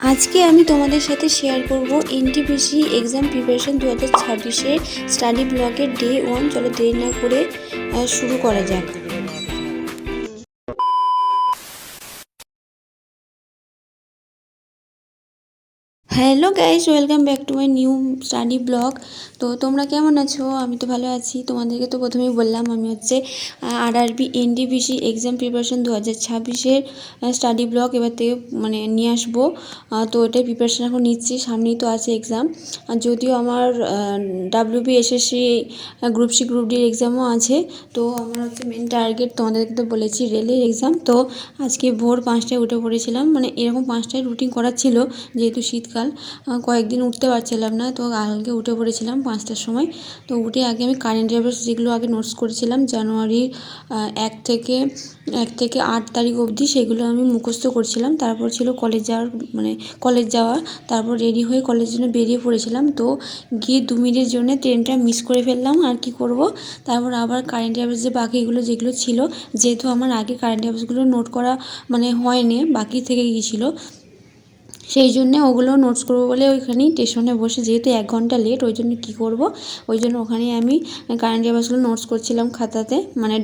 আজকে আমি তোমাদের সাথে শেয়ার করব এনটিপিসি এক্সাম প্রিপারেশন 2026-এর স্টাডি ব্লগের ডে 1। চলো দেরি না করে শুরু করা যাক। Hello guys, welcome back to my new study blog. তো তোমরা কেমন আছো? আমি তো ভালো আছি। তোমাদেরকে তো প্রথমেই বললাম আমি হচ্ছে আরআরবি এনটিপিসি এক্সাম প্রিপারেশন 2026-এর স্টাডি ব্লগ এবার থেকে নিয়ে আসবো। তো ওটাই প্রিপারেশন এখন নিচ্ছি, সামনেই তো আছে এক্সাম। যদিও আমার WB SSC group C group ডির এক্সামও আছে। তো আমার হচ্ছে মেন টার্গেট, তোমাদেরকে তো বলেছি, রেলের এক্সাম। তো আজকে ভোর 5টায় উঠে পড়েছিলাম, এরকম 5টায় রুটিন করা ছিল, যেহেতু শীতকাল কয়েকদিন উঠতে পারছিলাম না, তো কালকে উঠে পড়েছিলাম 5টার সময়। তো উঠে আগে আমি কারেন্ট অ্যাফেয়ার্স যেগুলো আগে নোটস করেছিলাম জানুয়ারির 1 থেকে 8 তারিখ অবধি, সেগুলো আমি মুখস্থ করছিলাম। তারপর ছিল কলেজ যাওয়া, তারপর রেডি হয়ে কলেজের জন্য বেরিয়ে পড়েছিলাম। তো গিয়ে 2 মিনিটের জন্য ট্রেনটা মিস করে ফেললাম, আর কি করব। তারপর আবার কারেন্ট অ্যাফেয়ার্স যে বাকিগুলো যেগুলো ছিল, যেহেতু আমার আগে কারেন্ট অ্যাফেয়ার্সগুলো নোট করা হয়নি, বাকি থেকে গিয়েছিলো, সেই জন্যে ওগুলো নোটস করবো বলে ওইখানেই স্টেশনে বসে, যেহেতু 1 ঘন্টা লেট, ওই জন্য কী করবো, ওই জন্য ওখানেই আমি কারেন্ট অ্যাফেয়ার্সগুলো নোটস করছিলাম খাতাতে,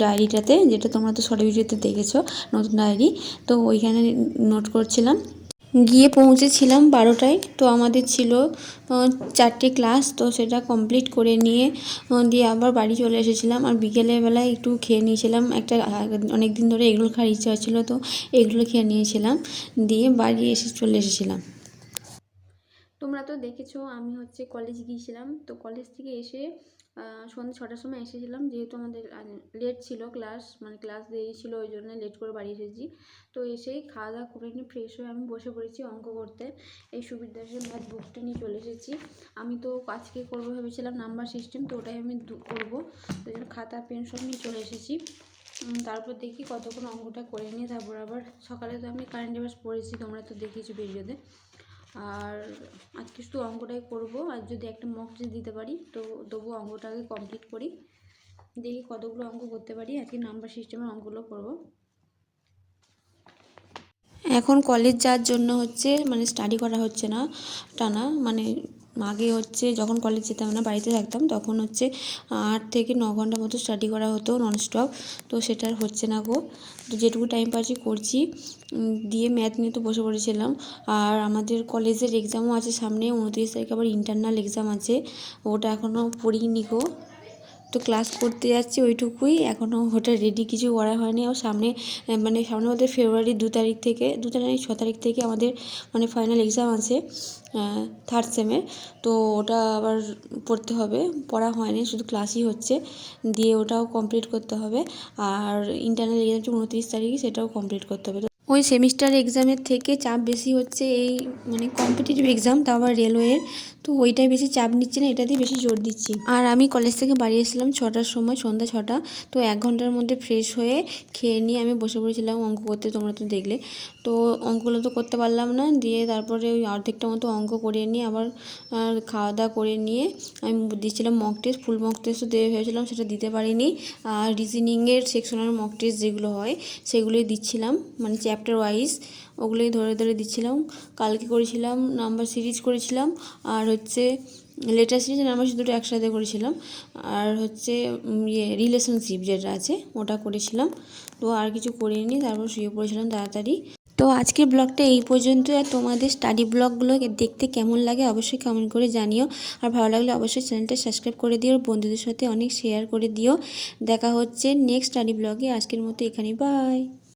ডায়েরিটাতে, যেটা তোমরা তো শর্ট ভিডিওতে দেখেছো, নতুন ডায়েরি। তো ওইখানে নোট করছিলাম। গিয়ে পৌঁছেছিলাম 12টায়। তো আমাদের ছিল 4টে ক্লাস, তো সেটা কমপ্লিট করে নিয়ে দিয়ে আবার বাড়ি চলে এসেছিলাম। আর বিকেলের বেলায় একটু খেয়ে নিয়েছিলাম, অনেক দিন ধরে এগরোল খাওয়ার ইচ্ছা হচ্ছিলো, তো এগুলো খেয়ে নিয়েছিলাম, দিয়ে বাড়ি চলে এসেছিলাম। তোমরা তো দেখেছো আমি হচ্ছে কলেজ গিয়েছিলাম। তো কলেজ থেকে এসে সন্ধ্যে 6টার সময় এসেছিলাম, যেহেতু আমাদের লেট ছিল ক্লাস দেরি ছিল, ওই জন্য লেট করে বাড়ি এসেছি। তো এসেই খাওয়া দাওয়া করে নিয়ে ফ্রেশ হয়ে আমি বসে পড়েছি অঙ্ক করতে। এই সুবীর দাসের ম্যাথ বুকটা নিয়ে চলে এসেছি। আমি তো আজকে করবো ভেবেছিলাম নাম্বার সিস্টেম, তো ওটাই আমি করবো, তো জন্য খাতা পেন সব নিয়ে চলে এসেছি। তারপর দেখি কতক্ষণ অঙ্কটা করে নিয়ে তারপর আবার সকালে তো আমি কারেন্ট অ্যাফেয়ার্স পড়েছি, তোমরা তো দেখেছো ভিডিওতে। আর আজকে শুধু অঙ্কটাই করবো, আর যদি একটা মক টেস্ট দিতে পারি তো তবু অঙ্কটাকে কমপ্লিট করি, দেখি কতগুলো অঙ্ক করতে পারি। আজকে নাম্বার সিস্টেমের অঙ্কগুলো করব। এখন কলেজ যাওয়ার জন্য হচ্ছে স্টাডি করা হচ্ছে না টানা, আগে হচ্ছে যখন কলেজ যেতাম না, বাড়িতে থাকতাম, তখন হচ্ছে 8 থেকে 9 ঘন্টা মতো স্টাডি করা হতো ননস্টপ। তো সেটা আর হচ্ছে না গো। তো যেটুকু টাইম পাচ্ছি করছি। দিয়ে ম্যাথ নিয়ে তো বসে পড়েছিলাম। আর আমাদের কলেজের এক্সামও আছে সামনে, 29 তারিখে আবার ইন্টারনাল এক্সাম আছে, ওটা এখনও পড়িনি গো। তো ক্লাস করতে যাচ্ছি ওইটুকুই, এখনও ওটা রেডি কিছু করা হয়নি। আর সামনে সামনে আমাদের ফেব্রুয়ারি 2 তারিখ থেকে 6 তারিখ থেকে আমাদের ফাইনাল এক্সাম আছে 3rd সেমের। তো ওটা আবার পড়তে হবে, পড়া হয়নি, শুধু ক্লাসই হচ্ছে, দিয়ে ওটাও কমপ্লিট করতে হবে। আর ইন্টারনাল এক্সামটা 29 তারিখে, সেটাও কমপ্লিট করতে হবে। ওই সেমিস্টার এক্সামের থেকে চাপ বেশি হচ্ছে এই কম্পিটিটিভ এক্সাম, তাও আবার রেলওয়ের। তো ওইটাই বেশি চাপ নিচ্ছে না, এটাতেই বেশি জোর দিচ্ছি। আর আমি কলেজ থেকে বাড়ি এসেছিলাম 6টার সময়, সন্ধ্যা 6টা। তো 1 ঘন্টার মধ্যে ফ্রেশ হয়ে খেয়ে নিয়ে আমি বসে পড়েছিলাম অঙ্ক করতে, তোমরা তো দেখলে। তো অঙ্কগুলো তো করতে পারলাম না, দিয়ে তারপরে ওই অর্ধেকটা মতো অঙ্ক করে নিয়ে আবার খাওয়া দাওয়া করে নিয়ে আমি দিচ্ছিলাম মক টেস্ট। ফুল মক টেস্টও দেবে ভেবেছিলাম, সেটা দিতে পারিনি। আর রিজনিংয়ের সেকশনের মক টেস্ট যেগুলো হয় সেগুলোই দিচ্ছিলাম, চ্যাপ্টার ওয়াইজ ওগুলোই ধরে ধরে দিচ্ছিলাম। কালকে করেছিলাম নাম্বার সিরিজ করেছিলাম, আর হচ্ছে লেটার সিরিজ নাম্বার সিরিজ দুটো একসাথে করেছিলাম। আর হচ্ছে রিলেশনশিপ যেটা আছে ওটা করেছিলাম। তো আর কিছু করিনি, তারপর শুয়ে পড়েছিলাম তাড়াতাড়ি। তো আজকের ব্লগটা এই পর্যন্ত। আর তোমাদের স্টাডি ব্লগগুলো দেখতে কেমন লাগে অবশ্যই কমেন্ট করে জানিও। আর ভালো লাগলে অবশ্যই চ্যানেলটা সাবস্ক্রাইব করে দিও, বন্ধুদের সাথে অনেক শেয়ার করে দিও। দেখা হচ্ছে নেক্সট স্টাডি ব্লগে। আজকের মতো এখানেই, বাই।